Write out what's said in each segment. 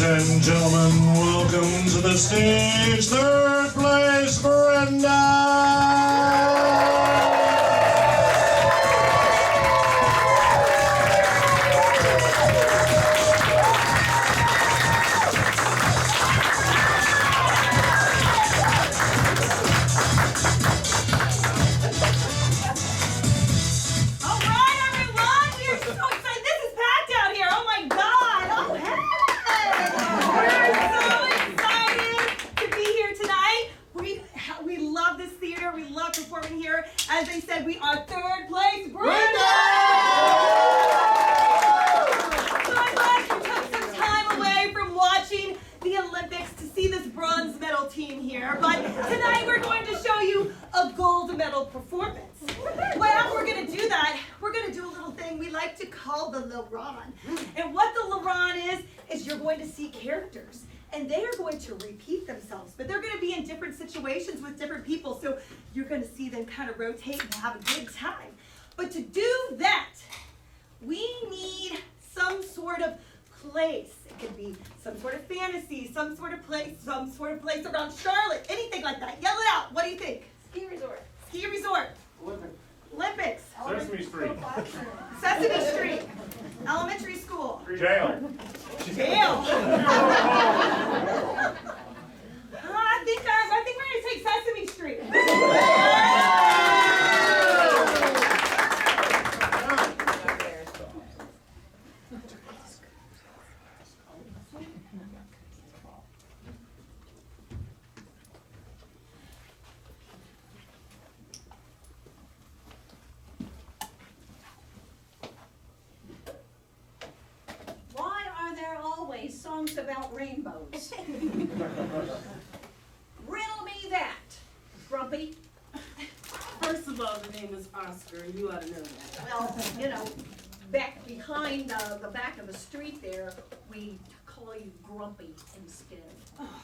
and gentlemen, welcome to the stage, third place, Brenda! As they said, we are third place, Brenda! So I'm glad you took some time away from watching the Olympics to see this bronze medal team here. But tonight we're going to show you a gold medal performance. But after we're going to do that, we're going to do a little thing we like to call the Laron. And what the Laron is you're going to see characters. And they are going to repeat themselves, but they're going to be in different situations with different people, so you're going to see them kind of rotate and have a good time. But to do that, we need some sort of place. It could be some sort of fantasy, some sort of place around Charlotte, anything like that. Yell it out. What do you think? Ski resort. Ski resort. Olympics. Sesame Street. Sesame Street. Elementary school. Jail. Jail. I think we're going to take Sesame Street. Songs about rainbows. Riddle me that, Grumpy. First of all, the name is Oscar, and you ought to know that. Well, you know, back behind the back of the street there, we call you Grumpy instead. Oh,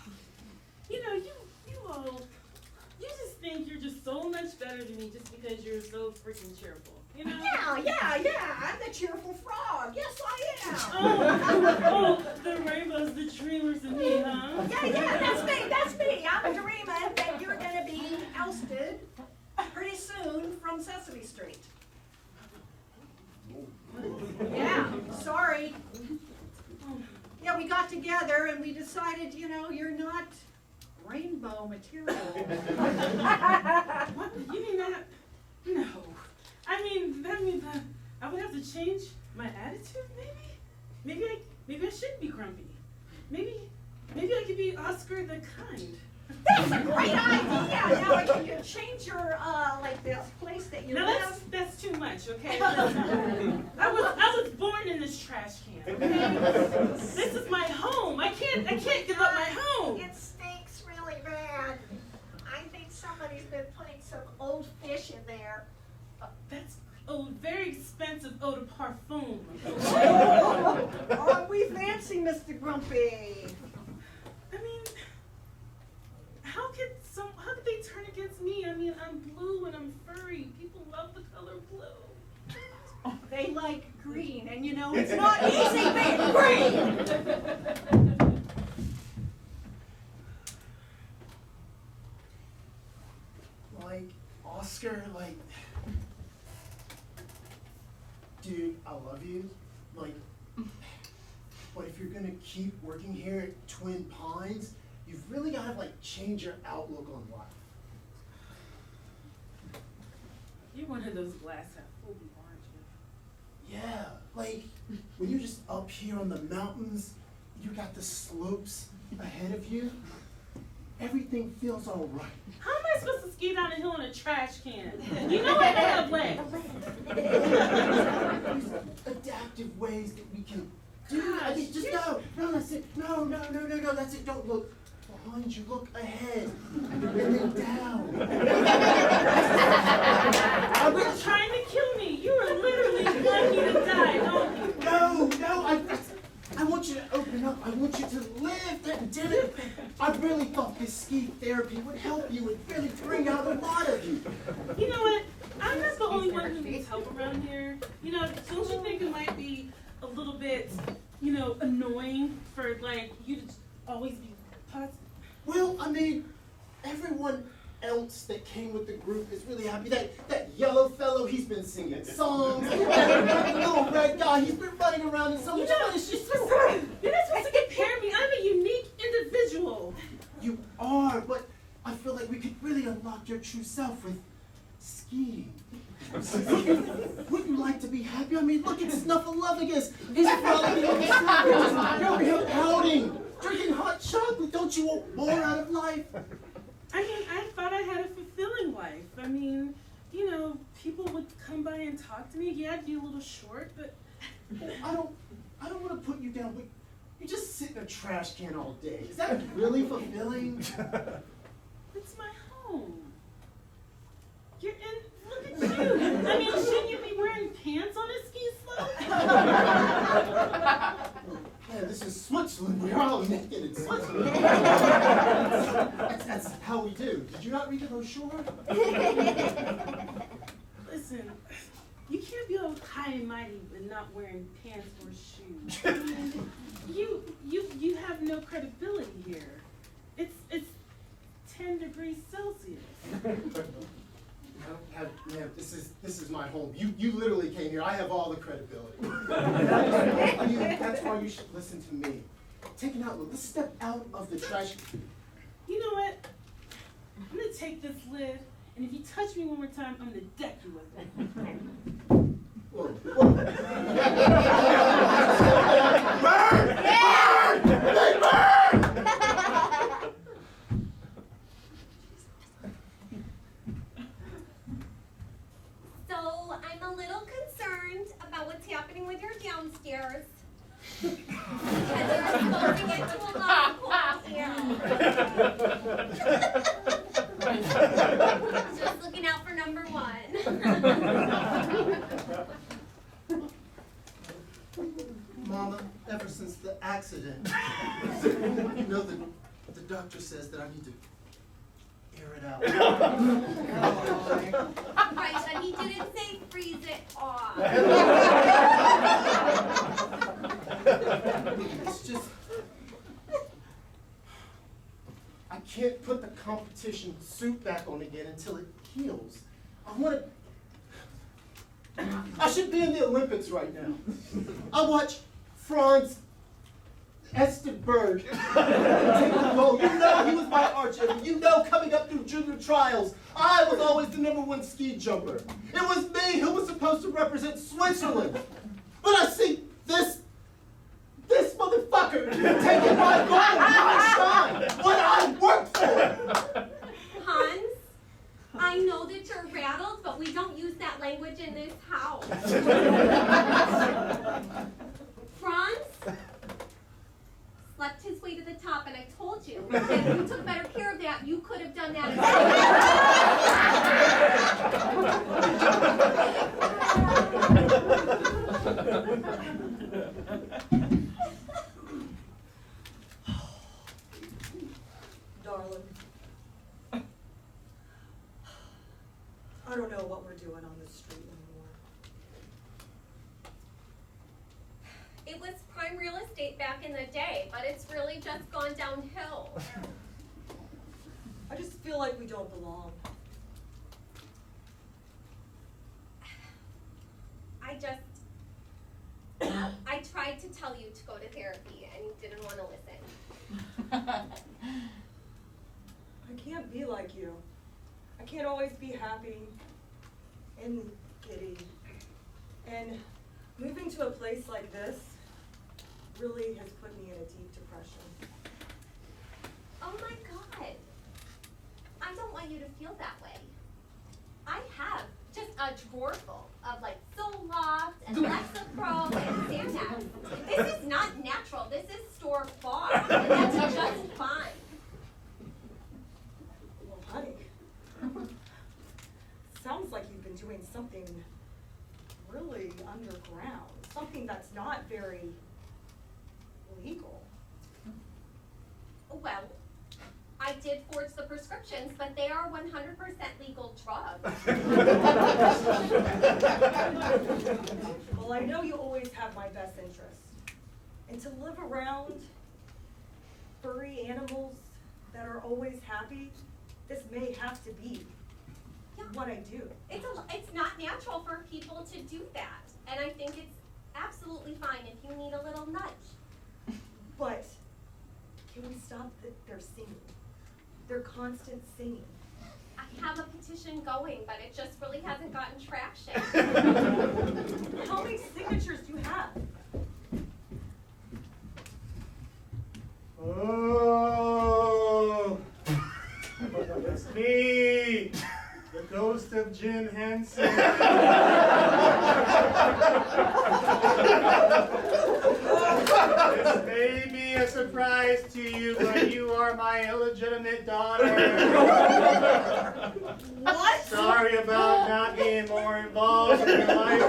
you know, you just think you're just so much better than me just because you're so freaking cheerful. You know? Yeah. I'm the cheerful frog. Yes, I am. Oh, the rainbows, the dreamers of me, huh? Yeah, that's me. I'm a dreamer that you're going to be ousted pretty soon from Sesame Street. Yeah, sorry. Yeah, we got together and we decided, you know, you're not rainbow material. What? You mean that? No. I mean, that means I would have to change my attitude, maybe? Maybe I shouldn't be grumpy. Maybe I could be Oscar the Kind. That's a great idea! Now, can you change your, like, the place that you live? That's too much, okay? I was born in this trash can, okay? This is my home. I can't give up my home. It stinks really bad. I think somebody's been putting some old fish in there. That's very expensive eau de parfum. Aren't we fancy, Mr. Grumpy? I mean, how could they turn against me? I mean, I'm blue and I'm furry. People love the color blue. They like green, and you know, it's not easy being green! Like, Oscar, like, dude, I love you, like, but if you're gonna keep working here at Twin Pines, you've really gotta, like, change your outlook on life. You're one of those glass half full, aren't you? Yeah, like, when you're just up here on the mountains, you got the slopes ahead of you, everything feels all right. How am I supposed to ski down a hill in a trash can? You know I have legs. There's adaptive ways that we can do that. Just no, that's it. No, that's it. Don't look behind you, look ahead. And then down. You're trying to kill me. You are literally wanting me to die, don't you? No, I want you to open up. I want you to live. Damn it. I really thought this ski therapy would help you and really bring out a lot of you. You know what? I'm not the only one who needs help around here. You know, don't you think it might be a little bit annoying for like you to always be positive? Well, I mean, everyone else that came with the group is really happy. That yellow fellow, he's been singing songs. That little red guy, he's been running around in so much fun. It's just so You're not supposed to compare me. I'm a unique individual. You are, but I feel like we could really unlock your true self with skiing. Wouldn't you like to be happy? I mean, look at Snuffleupagus. He's frolicking on the surface. You're over here pouting, drinking hot chocolate. Don't you want more out of life? I mean, I thought I had a fulfilling life. I mean, people would come by and talk to me. Yeah, I'd be a little short, but I don't want to put you down, but you just sit in a trash can all day. Is that really fulfilling? it's my home. You're in. Look at you. I mean, shouldn't you be wearing pants on a ski slope? Yeah, this is Switzerland. We're all naked in Switzerland. That's how we do. Did you not read the brochure? Listen, you can't be all high and mighty and not wearing pants or shoes. I mean, you have no credibility here. It's 10 degrees Celsius. Ma'am, this is my home. You literally came here. I have all the credibility. I mean, that's why you should listen to me. Take an outlook. Let's step out of the trash. You know what? I'm gonna take this lid, and if you touch me one more time, I'm gonna deck you with it. Whoa, whoa. Burn! Burn! They burn! So I'm a little concerned about what's happening with your downstairs. Because you're exposing it to a lot of cold air. Just looking out for number one. Mama, ever since the accident, the doctor says that I need to air it out. Right, but he didn't say freeze it off. It's just, I can't put the competition suit back on again until it heals. I should be in the Olympics right now. I watch Franz Estenberg take the gold. He was my arch enemy. Coming up through junior trials, I was always the #1 ski jumper. It was me who was supposed to represent Switzerland. But I see this motherfucker taking my gold, my shine, what I worked for. Hans, I know that you're rattled, but we don't use that language in this house. Franz slept his way to the top, and I told you that if you took better care of that, you could have done that as Darling, I don't know what we're doing on this street anymore. It was prime real estate back in the day, but it's really just gone downhill. I just feel like we don't belong. I tried to tell you to go to therapy and you didn't want to listen. I can't be like you. I can't always be happy and giddy. And moving to a place like this really has put me in a deep depression. Oh my God. I don't want you to feel that way. I have just a drawer full of like Zoloft and Lexapro and Xanax. This is not natural. This is store-bought. And that's just fine. Well, honey, sounds like you've been doing something really underground, something that's not very legal. Well, I did forge the prescriptions, but they are 100% legal drugs. Well, I know you always have my best interest. And to live around furry animals that are always happy, this may have to be Yeah. what I do. It's not natural for people to do that. And I think it's absolutely fine if you need a little nudge. But can we stop their singing? Their constant singing. I have a petition going, but it just really hasn't gotten traction. How many signatures do you have? Oh, it's me, the ghost of Jim Henson. This may be a surprise to you, but you are my illegitimate daughter. What? Sorry about not being more involved in your life.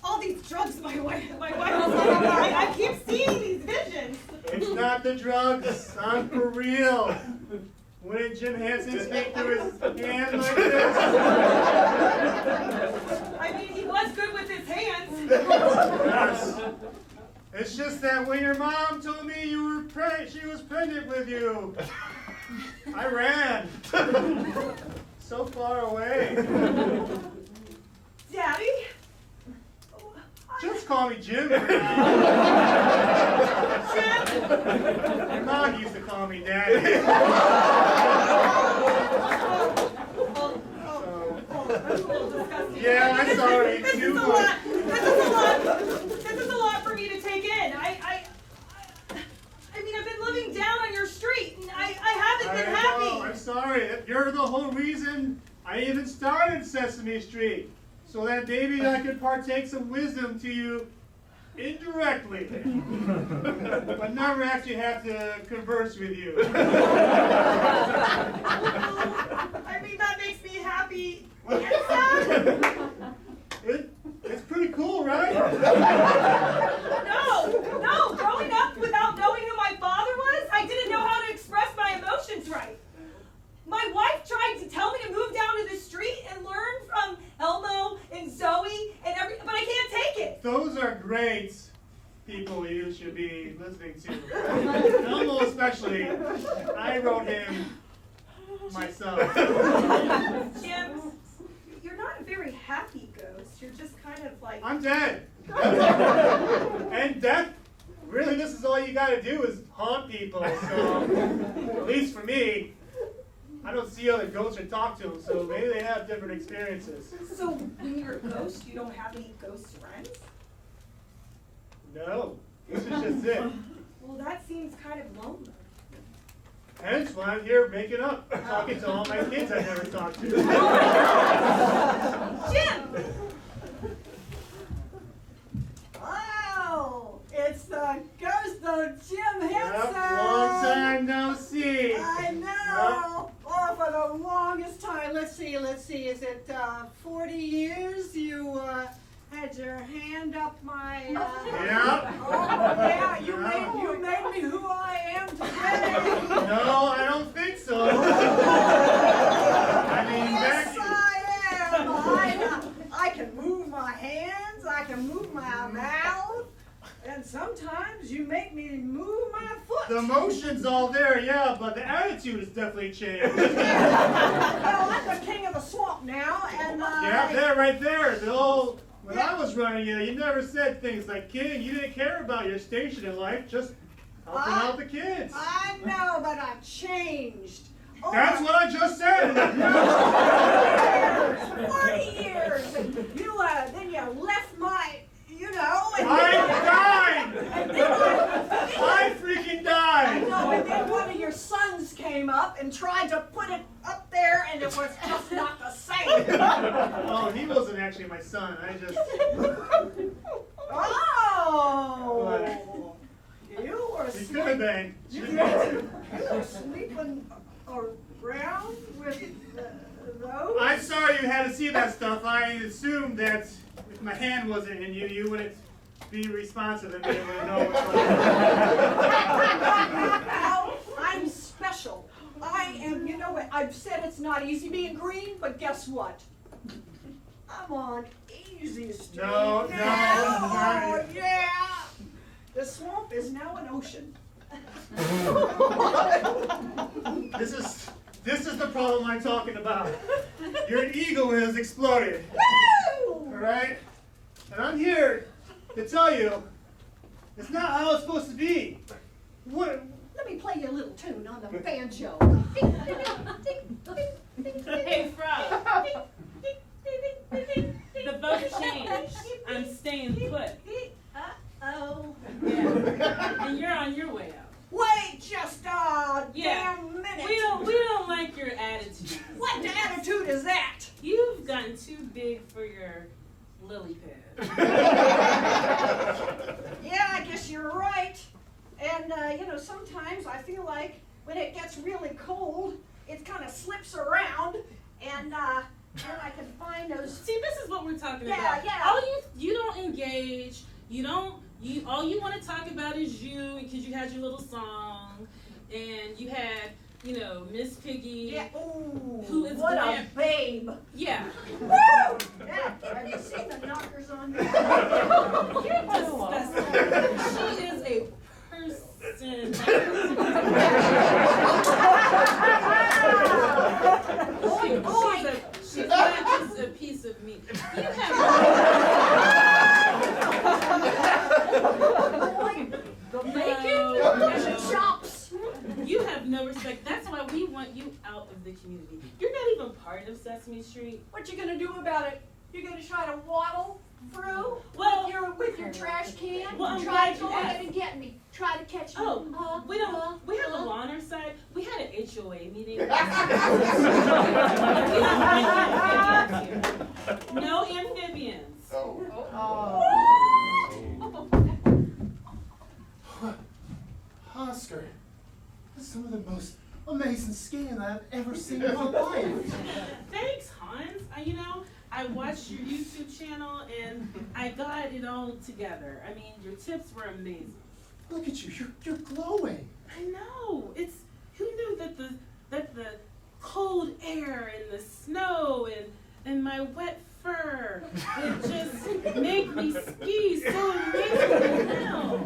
All these drugs my wife is like, I keep seeing these visions. It's not the drugs, I'm for real. Wouldn't Jim Henson speak through his hand like this? I mean, he was good with his hands. Yes. It's just that when your mom told me she was pregnant with you, I ran. So far away. Daddy? Just call me Jim for now. Jim? Your mom used to call me Daddy. That's a little disgusting. Yeah, I'm sorry. This is a lot. This is a lot for me to take in. I mean, I've been living down on your street, and I haven't been happy. I'm sorry. You're the whole reason I even started Sesame Street. So that maybe I could partake some wisdom to you indirectly. But never actually have to converse with you. I mean, that makes me happy and sad. It's pretty cool, right? No, growing up without knowing who my father was, I didn't know how to express my emotions right. My wife tried to tell me to move down to the street and learn from Elmo and Zoe and but I can't take it. Those are great people you should be listening to. Elmo especially. I wrote him myself. Jim, you're not a very happy ghost. You're just kind of like... I'm dead. And death, really, this is all you gotta do is haunt people. So, at least for me, I don't see other ghosts or talk to them, so maybe they have different experiences. So when you're a ghost, you don't have any ghost friends? No, this is just it. Well, that seems kind of lonely. Hence why I'm here making up, talking to all my kids I never talked to. Jim! Wow, it's the ghost of Jim Henson. Yep, long time no see. I know. Oh, for the longest time. Let's see. Is it 40 years you had your hand up my... Yep. Oh, yeah, you made me who I am today. No, I don't think so. I mean, Yes, back... I am. I can move my hands. I can move my mouth. And sometimes you make me move my foot. The motion's all there, yeah, but the attitude has definitely changed. Well, I'm the king of the swamp now, and Yeah, there, right there. When I was running you never said things like, "King, you didn't care about your station in life, just helping out the kids." I know, but I've changed. Oh, That's what I just said. 40 years, and then you left my, and I died! and then I freaking I died! know, and then one of your sons came up and tried to put it up there, and it was just not the same. Oh, he wasn't actually my son. I just... Oh! You were He could have been. You were sleeping around with those? I'm sorry you had to see that stuff. I assumed that if my hand wasn't in you, you wouldn't be responsive and be able to know what's going on. Well, I'm special. I am, I've said it's not easy being green, but guess what? I'm on easy, Steve. No, no, Oh, no. yeah. The swamp is now an ocean. This is the problem I'm talking about. Your ego has exploded. Woo! All right? And I'm here to tell you it's not how it's supposed to be. What? Let me play you a little tune on the banjo. Hey, Frog. The vote changed. I'm staying put. Uh-oh. Yeah. And you're on your way out. Wait just a Yeah. damn minute. We don't like your attitude. What attitude is that? You've gotten too big for your lily pad. Yeah, I guess you're right. And, sometimes I feel like when it gets really cold, it kind of slips around, and then I can find those. See, this is what we're talking Yeah, about. yeah. All you don't engage. All you want to talk about is you, because you had your little song, and you had, Miss Piggy. Yeah. Ooh, Who is what a glam- babe. Yeah. Woo! Yeah, have you seen the knockers on me? You're disgusting. She is a person. She's not just a piece of meat. You have Chops. You have no respect. That's why we want you out of the community. You're not even part of Sesame Street. What you gonna do about it? You gonna try to waddle through Well- with your trash can? Well, I'm Try glad to you go ahead asked. and get me. Try to catch me. Oh, we have the law on our side. We had an HOA meeting. No amphibians. Oscar, this is some of the most amazing skiing I've ever seen in my life. Thanks, Hans. I watched your YouTube channel and I got it all together. I mean, your tips were amazing. Look at you, you're glowing. I know. Who knew that the cold air and the snow and my wet fur would just make me ski so amazingly now.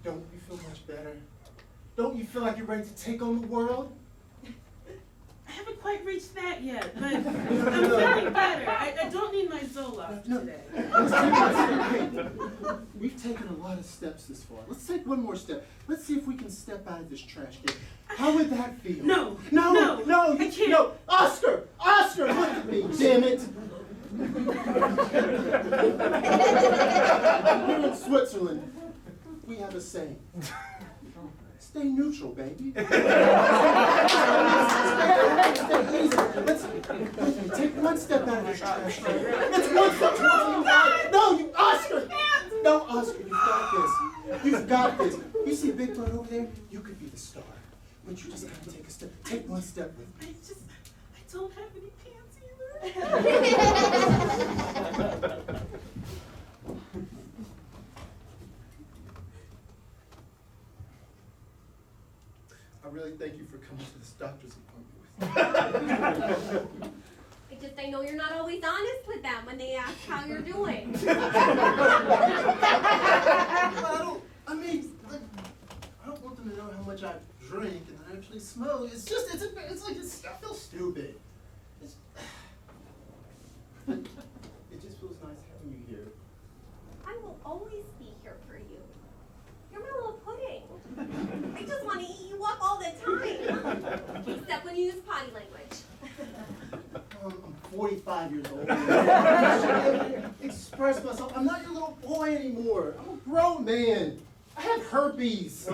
Don't you feel much better? Don't you feel like you're ready to take on the world? I haven't quite reached that yet, but I'm feeling better. I don't need my Zoloft today. Let's take one step. We've taken a lot of steps this far. Let's take one more step. Let's see if we can step out of this trash can. How would that feel? No, I can't. No, Oscar, look at me, damn it. Here in Switzerland, we have a saying. Stay neutral, baby. Stay easy. Let's take one step out of this trash can. It's one step towards you. No, you, Oscar! No, Oscar, you've got this. You've got this. You see Big Bird over there? You could be the star. But you just gotta take a step. Take one step with me. I don't have any pants either. I really thank you for coming to this doctor's appointment with me. I know you're not always honest with them when they ask how you're doing. I don't want them to know how much I drink and I actually smoke. I feel stupid. It just feels nice having you here. I will always be here for you. You're my little pudding. I just want to eat you up all the time. Except when you use potty language. I'm 45 years old. I should express myself. I'm not your little boy anymore. I'm a grown man. I have herpes.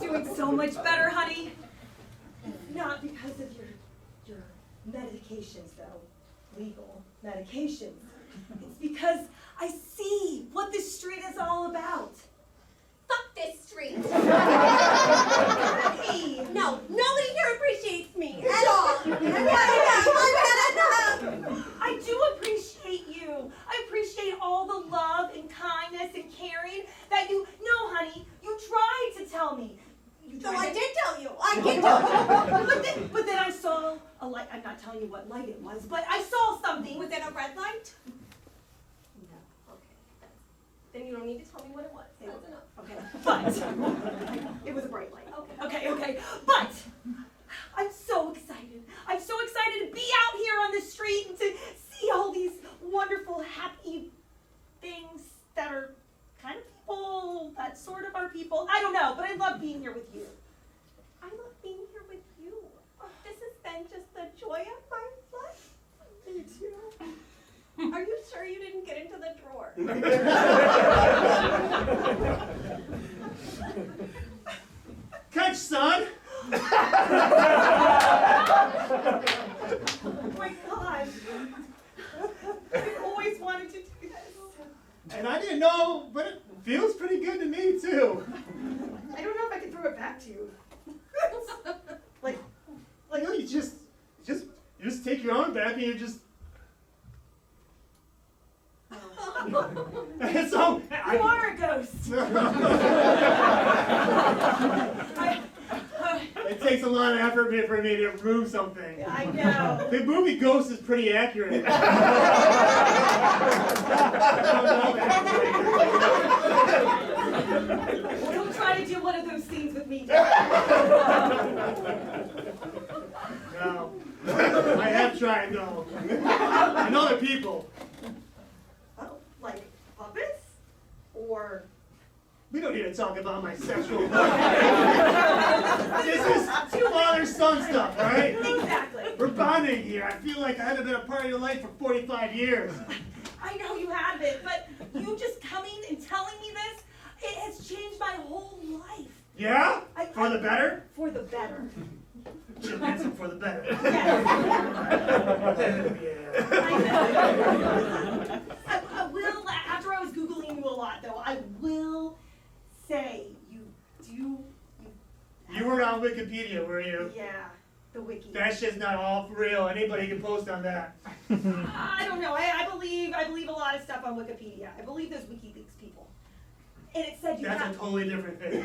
Doing so much better, honey. Not because of your medications, though. Legal medications. It's because I see what this street is all about. Fuck this street. Hey. No, nobody here appreciates me at all. I've had enough. I do appreciate you. I appreciate all the love and kindness and caring that you know, honey. You tried to tell me. So I did tell you. I'm not telling you what light it was, but I saw something. Was it a red light? No. Okay. Then you don't need to tell me what it was. That's enough. Okay, but it was a bright light. Okay. Okay, but I'm so excited. I'm so excited to be out here on the street and to see all these wonderful, happy things that are kind of people, that sort of are people. I don't know, but I love being here with you. I love being here with you. Oh, this has been just the joy of my life. Me too. Are you sure you didn't get into the drawer? Catch, son! Oh my God. I've always wanted to do this. And I didn't know, but it feels pretty good to me, too. I don't know if I can throw it back to you. Like, You know, you just take your arm back and you just. And so you are a ghost. It takes a lot of effort for me to move something. I know. The movie Ghost is pretty accurate. Don't try to do one of those scenes with me. No. I have tried, though. And other people. Oh, like puppets? Or... We don't need to talk about my sexual life. This is father-son stuff, all right? Exactly. We're bonding here. I feel like I haven't been a part of your life for 45 years. I know you haven't, but you just coming and telling me this, it has changed my whole life. Yeah? For the better? For the better. Jim Henson, for the better. Yes. Yeah. I will, after I was Googling you a lot though, I will say You were on Wikipedia, were you? yeah, the wiki. That shit's not all for real. Anybody can post on that. I don't know, I believe a lot of stuff on Wikipedia. I believe those WikiLeaks people. And it said you That's have a totally different thing.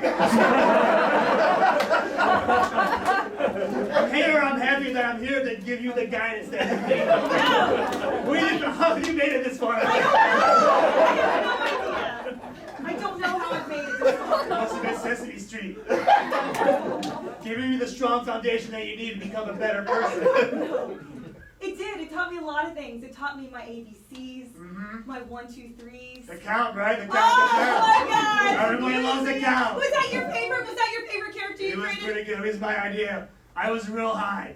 Here, I'm happy that I'm here to give you the guidance that you need. No! How have you made it this far? I don't know how I've made it this far. Must have been Sesame Street. Giving you the strong foundation that you need to become a better person. It did. It taught me a lot of things. It taught me my ABCs, my 1, 2, 3s. The count, right? The count. Oh my God! Everybody loves the count. Was that your favorite character It you was created? pretty good. It was my idea. I was real high.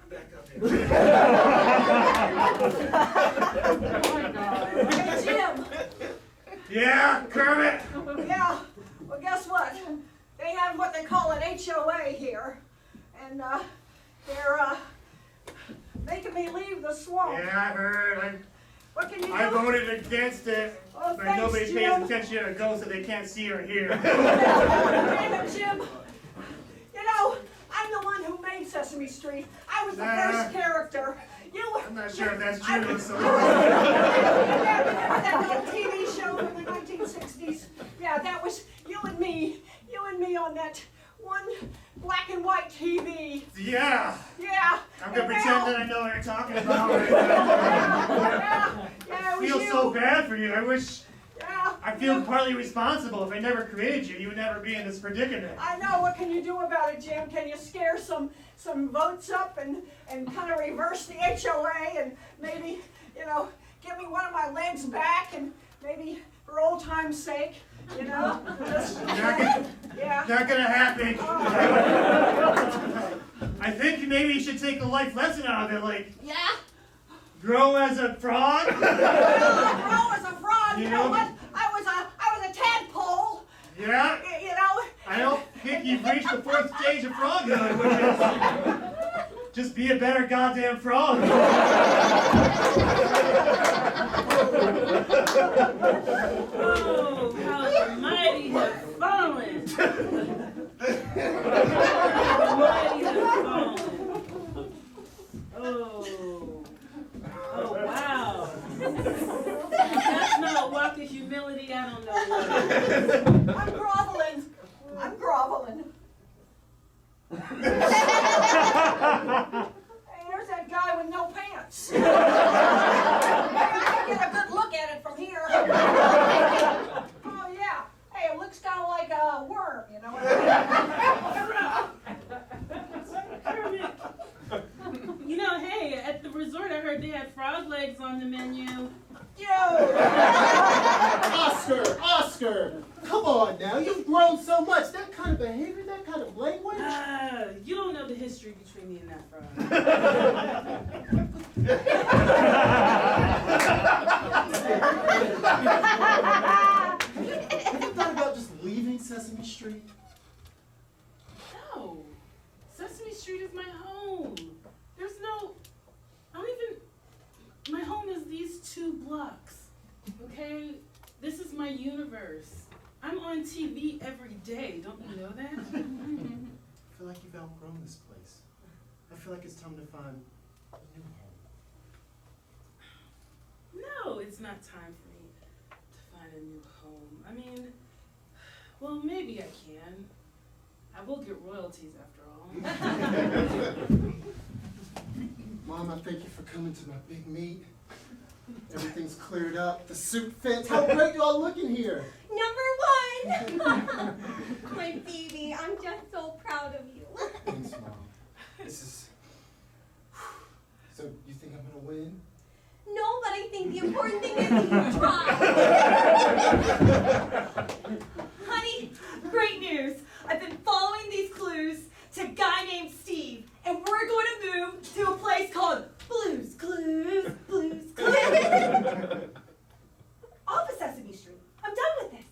I'm back up here. Hey, Jim. Yeah, Kermit. Yeah. Well, guess what? They have what they call an HOA here, and they're making me leave the swamp. Yeah, I heard. What can you do? I voted against it, Oh, but thanks, nobody pays Jim. attention to a ghost so they can't see or hear. Damn it, Jim. You know, I'm the one who made Sesame Street. I was the first character. I'm not sure if that's true. So. Yeah, remember that old TV show from the 1960s? Yeah, that was you and me on that one black and white TV. Yeah. Yeah. I'm gonna and pretend now- that I know what you're talking about right now. Yeah, it I was feel you. so bad for you. I wish Yeah. I feel partly responsible. If I never created you, you would never be in this predicament. I know. What can you do about it, Jim? Can you scare some votes up and kind of reverse the HOA and maybe, you know, give me one of my legs back and maybe for old time's sake, you know? Just, yeah. Not gonna happen. I think maybe you should take a life lesson out of it, like Yeah? grow as a frog. Well, grow as a frog. You You know know- what? I was a tadpole. Yeah. You know. I don't think you've reached the fourth stage of froghood, which is just be a better goddamn frog. Oh, how the mighty have fallen. How the mighty have fallen. Oh. Oh, wow. If that's not walk in humility, I don't know what. Come on now, you've grown so much. That kind of behavior, that kind of language. You don't know the history between me and that frog. Have you thought about just leaving Sesame Street? No. Sesame Street is my home. There's no, I don't even, my home is these 2 blocks. Okay? This is my universe. I'm on TV every day. Don't you know that? I feel like you've outgrown this place. I feel like it's time to find a new home. No, it's not time for me to find a new home. I mean, well, maybe I can. I will get royalties after all. Mom, I thank you for coming to my big meet. Everything's cleared up. The suit fits. How great do I look in here? Number 1! My baby, I'm just so proud of you. Thanks, Mom. This is... So, you think I'm gonna win? No, but I think the important thing is that you try. Honey, great news. I've been following these clues to a guy named Steve, and we're going to move to a place called Blues Clues. Blues Clues. Off of Sesame Street. I'm done with this.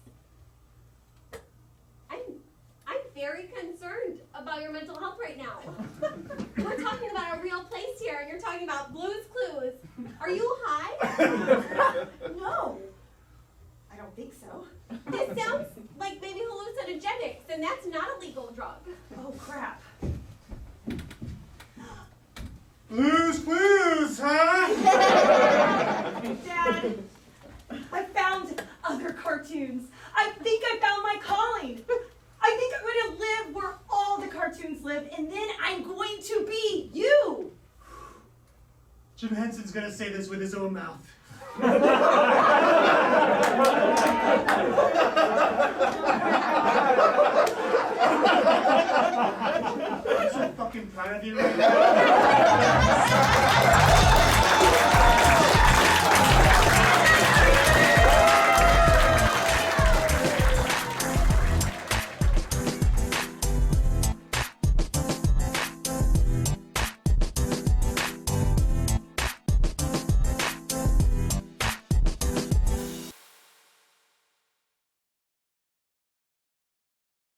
I'm very concerned about your mental health right now. We're talking about a real place here, and you're talking about Blue's Clues. Are you high? No, I don't think so. This sounds like maybe hallucinogenics, and that's not a legal drug. Oh, crap. Blues Clues, huh? Dad, I found other cartoons. I think I found my calling. I think I'm going to live where all the cartoons live, and then I'm going to be you. Jim Henson's gonna say this with his own mouth.